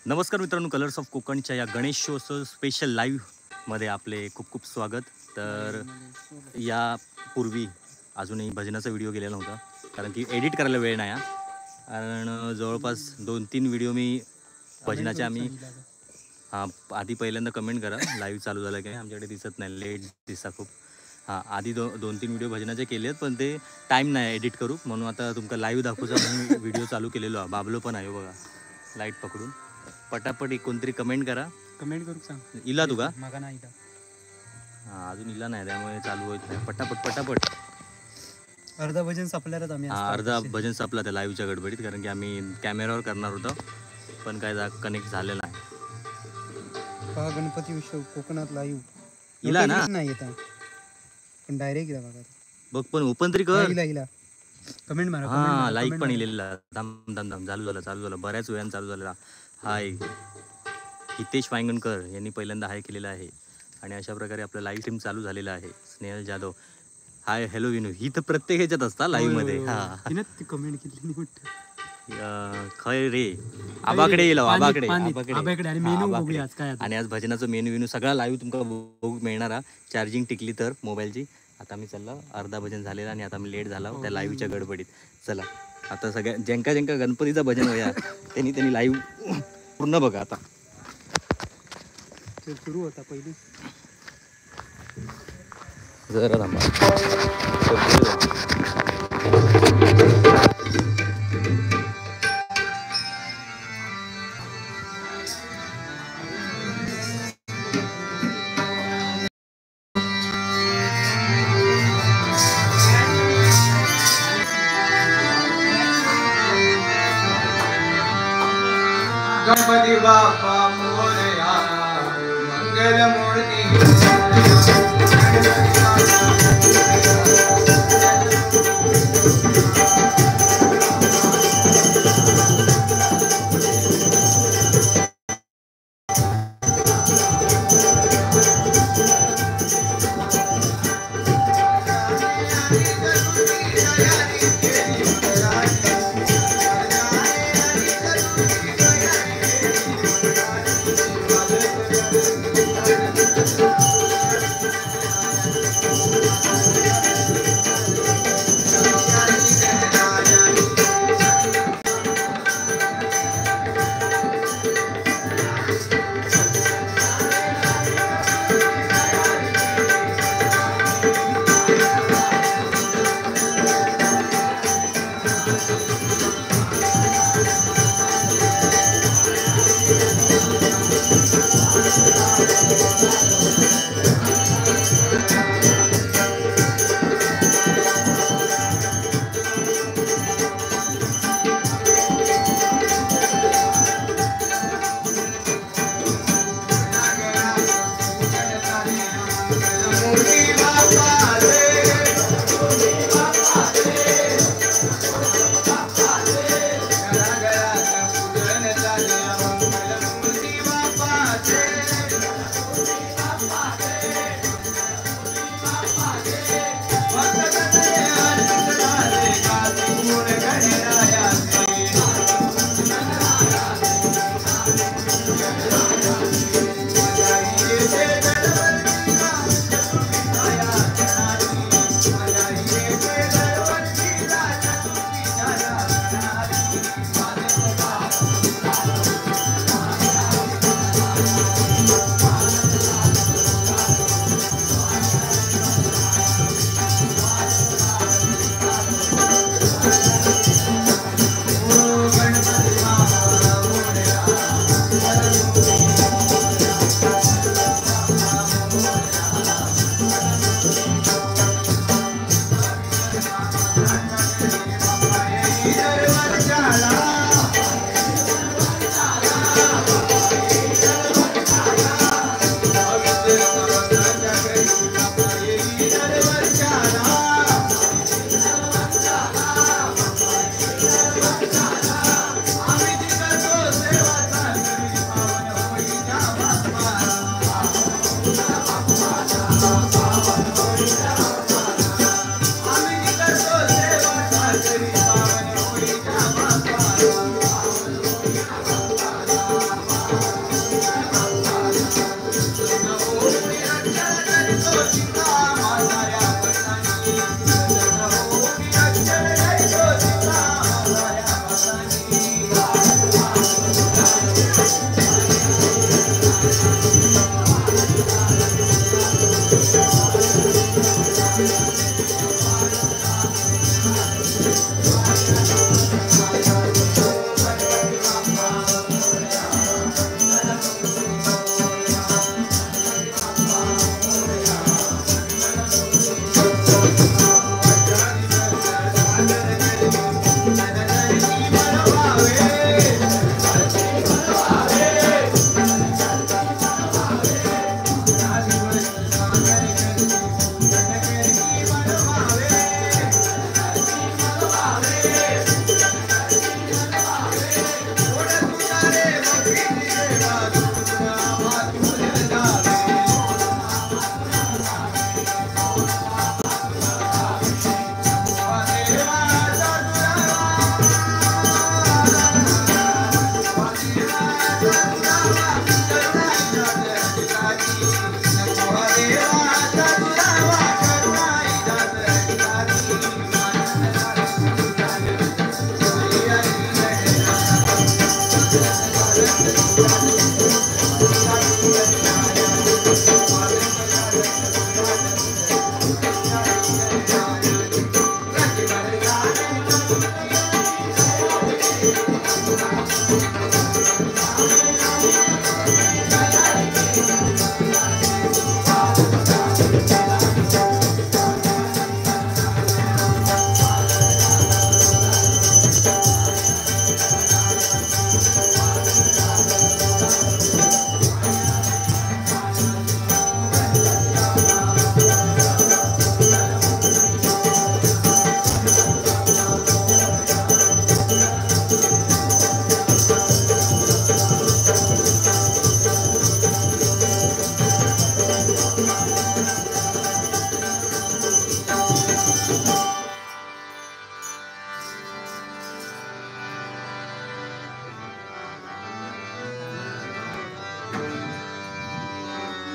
नमस्कार मित्रांनो, colours of कोकणच्या या गणेशोत्सव स्पेशल लाईव्हमध्ये आपले खूप खूप स्वागत. तर यापूर्वी अजूनही भजनाचा व्हिडिओ गेलेला नव्हता, कारण की एडिट करायला वेळ नाही. कारण जवळपास 2-3 व्हिडिओ मी भजनाचे आम्ही आधी पहिल्यांदा कमेंट करा लाईव्ह चालू झालं की आमच्याकडे दिसत नाही, लेट दिसता खूप. आधी 2-3 व्हिडिओ भजनाचे केले आहेत, पण ते टाईम नाही एडिट करू, म्हणून आता तुमका लाईव्ह दाखवूचा म्हणून व्हिडिओ चालू केलेलो आहे. बाबलो पण आहे बघा लाईट पकडून. पटापट कोणतरी कमेंट करा. कमेंट करू सांग. इला तू का मागा नाही इला. अजून इला नाही, त्यामुळे चालू होत नाही. पटापट अर्धा भजन संपल्यावर आम्ही अर्धा भजन संपला त्या लाईव्हच्या गडबडीत, कारण की आम्ही कॅमेरावर करणार होतो पण काय कनेक्ट झालेलं नाही. गणपती उत्सव कोकणात लाईव्ह इला ना नाही येत पण डायरेक्ट इला बघा बघ, पण ओपन तरी कर. इला कमेंट मारा. लाईक पण इलेला. दम चालू झालं बऱ्याच वेळानं चालू झालेला. हाय हितेश वांगणकर यांनी पहिल्यांदा हाय केलेला आहे आणि अशा प्रकारे आपलं लाईव्ह स्ट्रीम चालू झालेलं आहे. स्नेहल जाधव हाय. हॅलो विनू. ही तर प्रत्येक ह्याच्यात असता लाईव्ह मध्ये. कमेंट केली खय रे आबाकडे येईल. आबाकडे आणि आज भजनाचं मेनू विनू सगळा लाईव्ह तुमका बघू मिळणार. चार्जिंग टिकली तर मोबाईलची. आता मी चालला, अर्धा भजन झालेला आणि आता मी लेट झाला त्या लाईव्हच्या गडबडीत. चला आता सगळ्या ज्यांका गणपतीचा भजन होया त्यांनी लाईव्ह पूर्ण बघा. आता सुरू होता पहिली जरा थांबा. गणपती बाप्पा मोरया मंगलमूर्ती.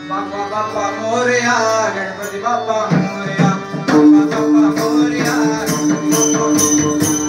बाप्पा बाप्पा मोरया गणपती बाप्पा मोरया बाप्पा बाप्पा मोरया गणपती बाप्पा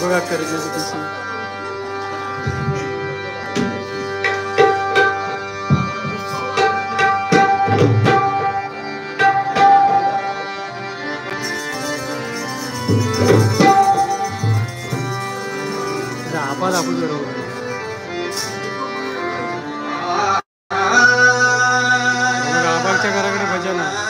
बघा कर्जाचं कसं आवाज आपण बरोबर आबाच्या घराकडे भजन आहे.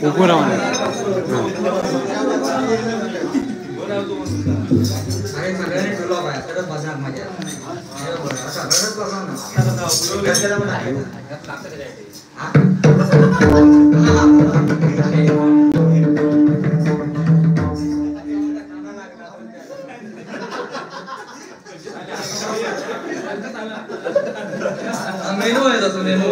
उभं राहून अरे सगळ्यांनी ठेवला पाहिजे तरच बसणार मजा असं रडत बसणार ना मेनू आहे तसं मेनू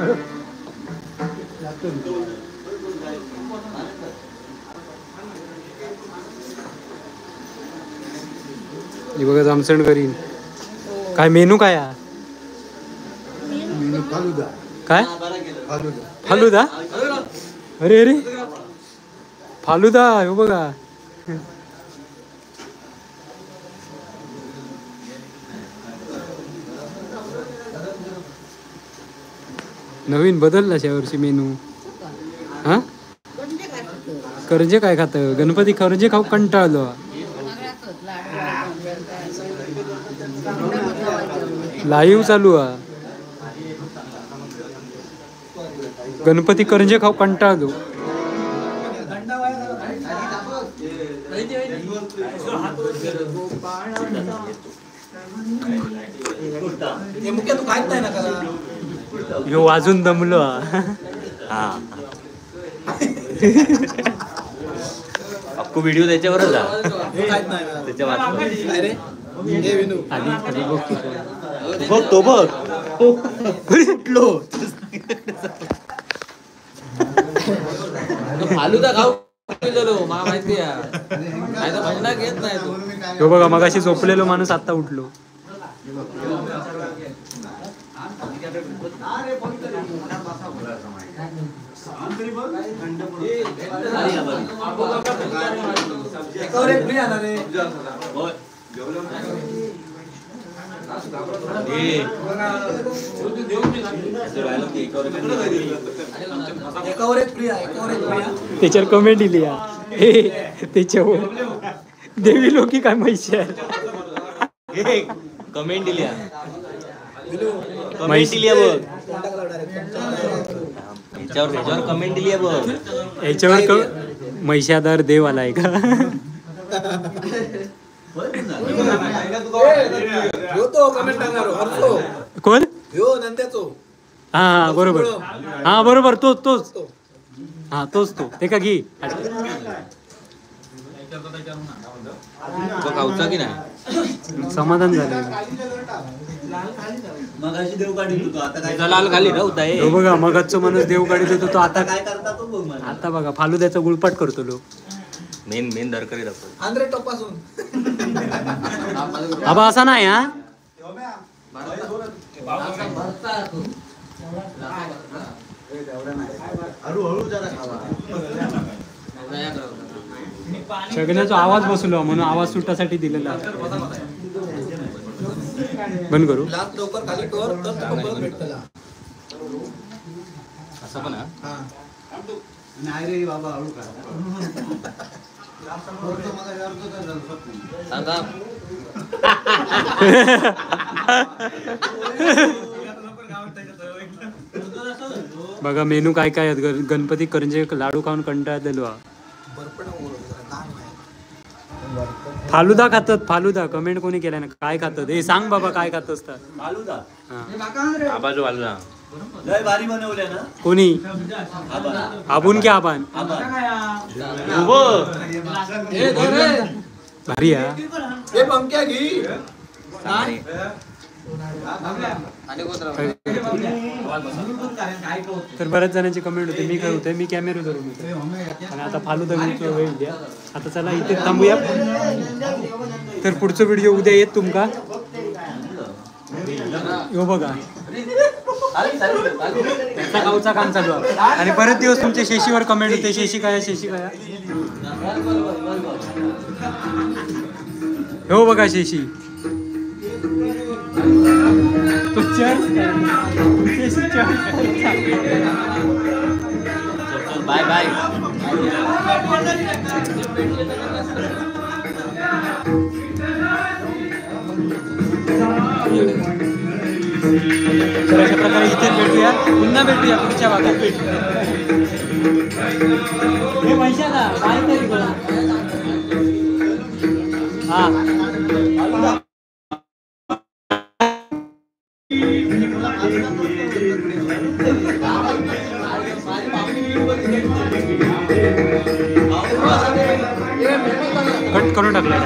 हे बघा जामसण करीन. काय मेनू काय हा? काय फालुदा? अरे अरे फालुदा हो बघा. नवीन बदलला अशा वर्षी मेनू. हा करंजे काय खात? गणपती करंजे खाऊ कंटाळलो. लाईव्ह चालू आहे. गणपती करंजे खाऊ कंटाळलो. ह्यो वाजून दमलो. हा अक्कू व्हिडिओ त्याच्यावरच त्याच्या आधी आधी बघ की. बघ तो बघ कुठलो फालुदा खाऊ मला माहिती आहे. भजना घेत नाही तू. ह्यो बघा मगाशी झोपलेलो माणूस आता उठलो. त्याच्यावर कमेंट दिली त्याच्यावर देवी लोकी काय माहिती आहे. कमेंट दिली कमेंट दिली बघ याच्यावर कमेंट दिली बघ याच्यावर महिषादार देव आलाय का? कोण? हा हा बरोबर. हा बरोबर तोच हा तोच तो. ते का घे खाऊचा की नाही समाधान झालं. लाल खाली राहता हो बघा मगाचचा माणूस देव गाडी देतो तो आता काय करता तो बघ. आता बघा फालुद्याचा गुळपाट करतो लोक. मेन दरकरी दाखव. आबा असा नाही हा. सगळ्याचा आवाज बसलो म्हणून आवाज सुटासाठी दिलेला. बंद करू असं पण बघा मेनू काय काय आहेत. गणपती करंजे लाडू खाऊन कंटाळलेलो. फालुदा खातात. फालुदा कमेंट कोणी केलाय ना? काय खातात हे सांग बाबा. काय खात असतात? आबाजू बाजूला कोणी? आबून की आबान? भारी हा. तर बऱ्याच जणांची कमेंट होते मी काय होते मी कॅमेरा धरून होते आणि आता फालुदा वेळ द्या. आता चला इथे थांबूया. तर पुढचा व्हिडिओ उद्या येत तुमका. हो बघा त्याचा गावचा काम चालू आहे आणि बरेच दिवस तुमच्या शेशीवर कमेंट होते. शेशी काय शेशी काय. हो बघा शेशी बाय बाय. तर अशा प्रकारे इथे भेटूया. पुन्हा भेटूया पुढच्या भागात. हे पैशाला काहीतरी करा. हा कट करून टाकला.